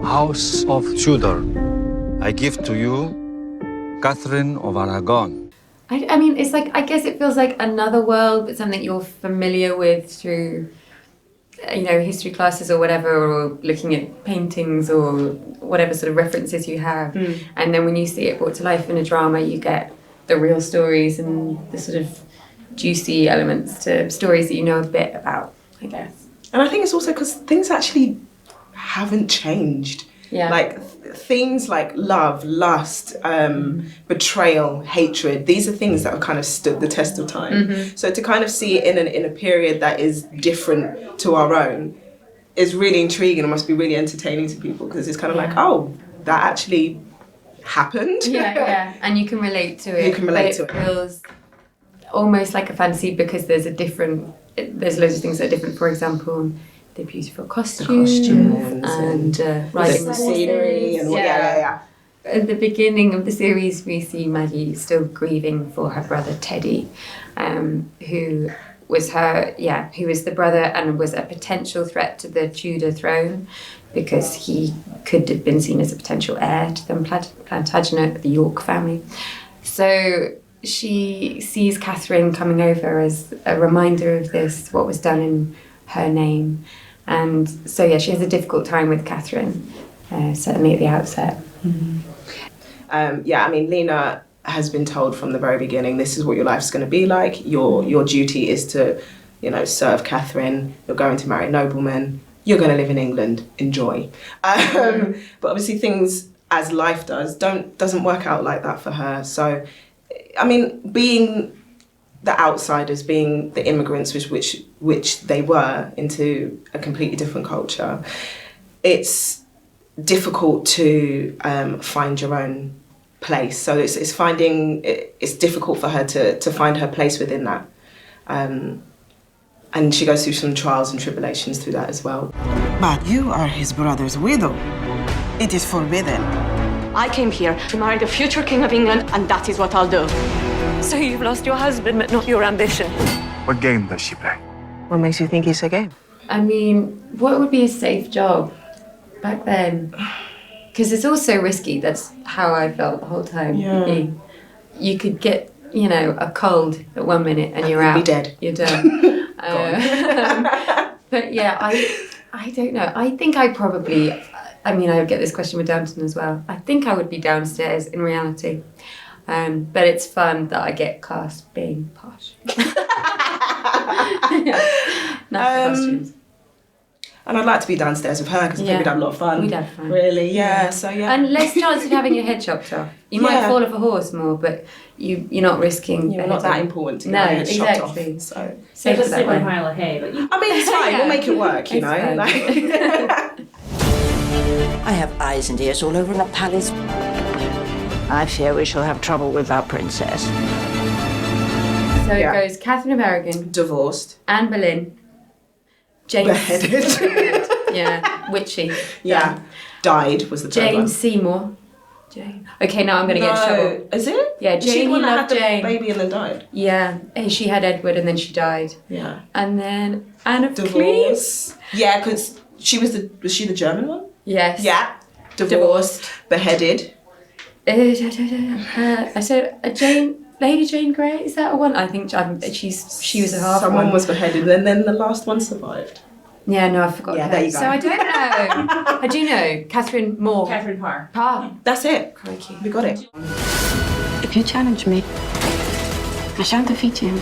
House of Tudor, I give to you Catherine of Aragon. I mean, it's like, I guess it feels like another world, but something you're familiar with through, you know, history classes or whatever, or looking at paintings or whatever sort of references you have. And then when you see it brought to life in a drama, you get the real stories and the sort of juicy elements to stories that you know a bit about, I guess. And I think it's also because things actually haven't changed. Yeah. Like themes like love, lust, betrayal, hatred, these are things that have kind of stood the test of time. So to kind of see it in a period that is different to our own is really intriguing and must be really entertaining to people, because it's kind of like, oh, that actually happened. Yeah. And you can relate to it. You can relate to it. It feels almost like a fantasy because there's loads of things that are different. For example, the beautiful costumes and riding the scenery and yeah. At the beginning of the series, we see Maggie still grieving for her brother Teddy, who was the brother and was a potential threat to the Tudor throne because he could have been seen as a potential heir to the Plantagenet of the York family. So she sees Catherine coming over as a reminder of this, what was done in her name. And so, yeah, she has a difficult time with Catherine, certainly at the outset. I mean, Lena has been told from the very beginning, this is what your life's going to be like. Your duty is to, you know, serve Catherine. You're going to marry a nobleman. You're going to live in England. Enjoy. But obviously things, as life doesn't work out like that for her. So, I mean, being the outsiders, being the immigrants, which they were into a completely different culture, it's difficult to find your own place. So it's difficult for her to find her place within that. And she goes through some trials and tribulations through that as well. But you are his brother's widow. It is forbidden. I came here to marry the future King of England, and that is what I'll do. So you've lost your husband, but not your ambition. What game does she play? What makes you think it's a game? I mean, what would be a safe job back then? Because it's also risky. That's how I felt the whole time. Yeah. You could get, you know, a cold at 1 minute and you're out. Be dead. You're done. But yeah, I don't know. I think I probably, I mean, I get this question with Downton as well. I think I would be downstairs in reality. But it's fun that I get cast being posh. Nice costumes. And I'd like to be downstairs with her because I think we'd have a lot of fun. We'd have fun. Really, yeah. So yeah. And less chance of having your head chopped off. You might fall off a horse more, but you're not risking. You're not that important to get your head chopped off. So just sit on a pile of hay. But I mean, it's fine. We'll make it work. You know. Like... I have eyes and ears all over the palace. I fear we shall have trouble with our princess. So it goes Catherine of Aragon, divorced, Anne Boleyn, James beheaded, yeah, witchy, yeah, died was the third Jane one. Seymour. Jane. Okay, now I'm going to get in trouble. Is it? Yeah, Is she Jane. the one You that loved had the Jane. baby and then died. Yeah, she had Edward and then she died. Yeah, and then Anne of divorce. Cleves. Yeah, because was she the German one? Yes. Yeah, divorced, beheaded. I said Lady Jane Grey. Is that a one? I think she was a half. Someone was beheaded, and then the last one survived. Yeah, no, I forgot. Yeah, her. there you go. So I don't know. I do know Catherine Moore. Catherine Parr. Parr. That's it. Crikey. We got it. If you challenge me, I shan't defeat you.